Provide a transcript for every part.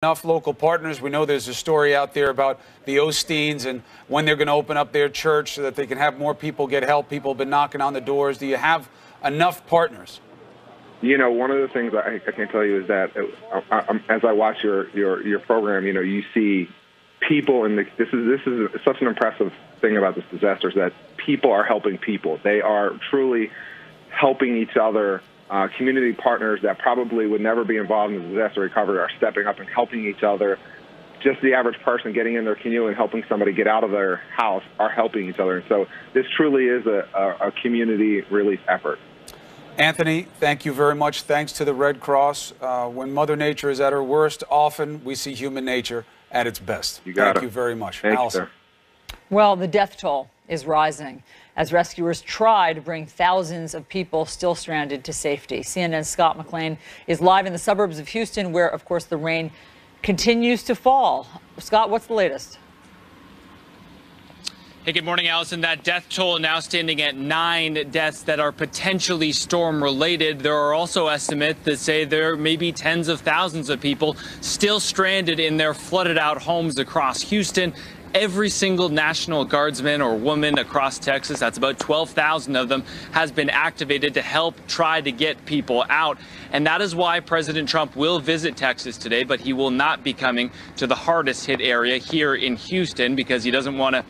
enough local partners. We know there's a story out there about the Osteens and when they're going to open up their church so that they can have more people get help. People have been knocking on the doors. Do you have enough partners? You know, one of the things I can tell you is that as I watch your program, you know, you see people, and this is such an impressive thing about this disaster is that people are helping people. They are truly helping each other. Community partners that probably would never be involved in disaster recovery are stepping up and helping each other. Just the average person getting in their canoe and helping somebody get out of their house are helping each other. And so this truly is a community relief effort. Anthony, thank you very much. Thanks to the Red Cross. When Mother Nature is at her worst, often we see human nature at its best. Thank you very much. Thank Allison. you, sir. Well, the death toll is rising as rescuers try to bring thousands of people still stranded to safety. CNN's Scott McLean is live in the suburbs of Houston, where, of course, the rain continues to fall. Scott, what's the latest? Hey, good morning, Allison. That death toll now standing at 9 deaths that are potentially storm-related. There are also estimates that say there may be tens of thousands of people still stranded in their flooded-out homes across Houston. Every single National Guardsman or woman across Texas, that's about 12,000 of them, has been activated to help try to get people out. And that is why President Trump will visit Texas today, but he will not be coming to the hardest hit area here in Houston because he doesn't want to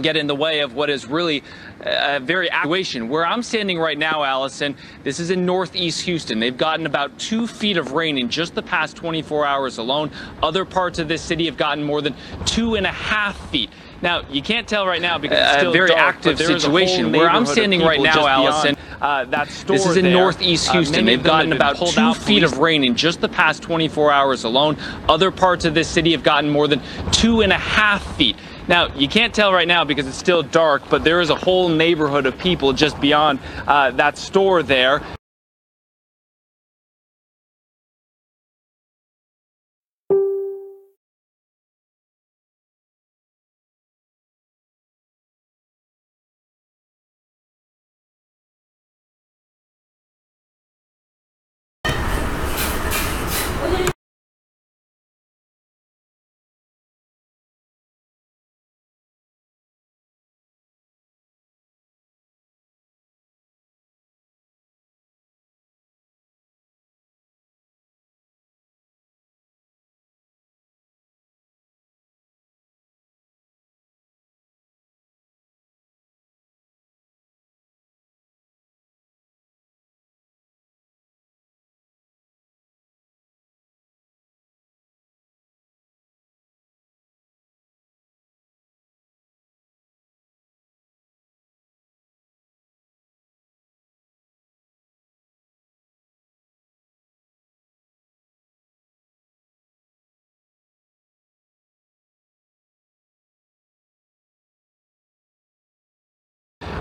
get in the way of what is really a very situation. Where I'm standing right now, Allison, this is in northeast Houston. They've gotten about 2 feet of rain in just the past 24 hours alone. Other parts of this city have gotten more than 2.5 feet. Now, you can't tell right now because it's still a very dark, active situation. Where I'm standing right now, Allison, this is in northeast Houston. They've gotten about 2 feet of rain in just the past 24 hours alone. Other parts of this city have gotten more than 2.5 feet. Now, you can't tell right now because it's still dark, but there is a whole neighborhood of people just beyond that store there.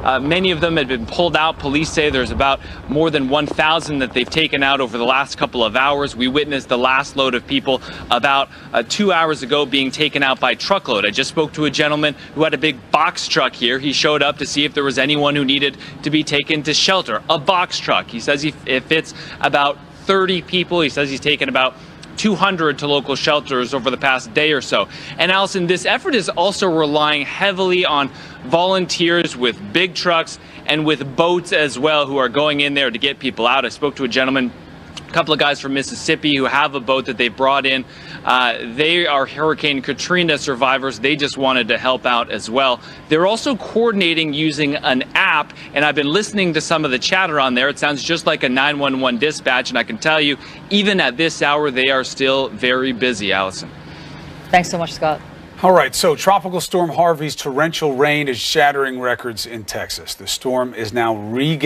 Many of them had been pulled out. Police say there's about more than 1,000 that they've taken out over the last couple of hours. We witnessed the last load of people about 2 hours ago being taken out by truckload. I just spoke to a gentleman who had a big box truck here. He showed up to see if there was anyone who needed to be taken to shelter. A box truck. He says it fits about 30 people. He says he's taken about 200 to local shelters over the past day or so. And Allison, this effort is also relying heavily on volunteers with big trucks and with boats as well who are going in there to get people out. I spoke to a gentleman, a couple of guys from Mississippi who have a boat that they brought in. They are Hurricane Katrina survivors. They just wanted to help out as well. They're also coordinating using an app, and I've been listening to some of the chatter on there. It sounds just like a 911 dispatch, and I can tell you, even at this hour, they are still very busy, Allison. Thanks so much, Scott. All right, so Tropical Storm Harvey's torrential rain is shattering records in Texas. The storm is now regaining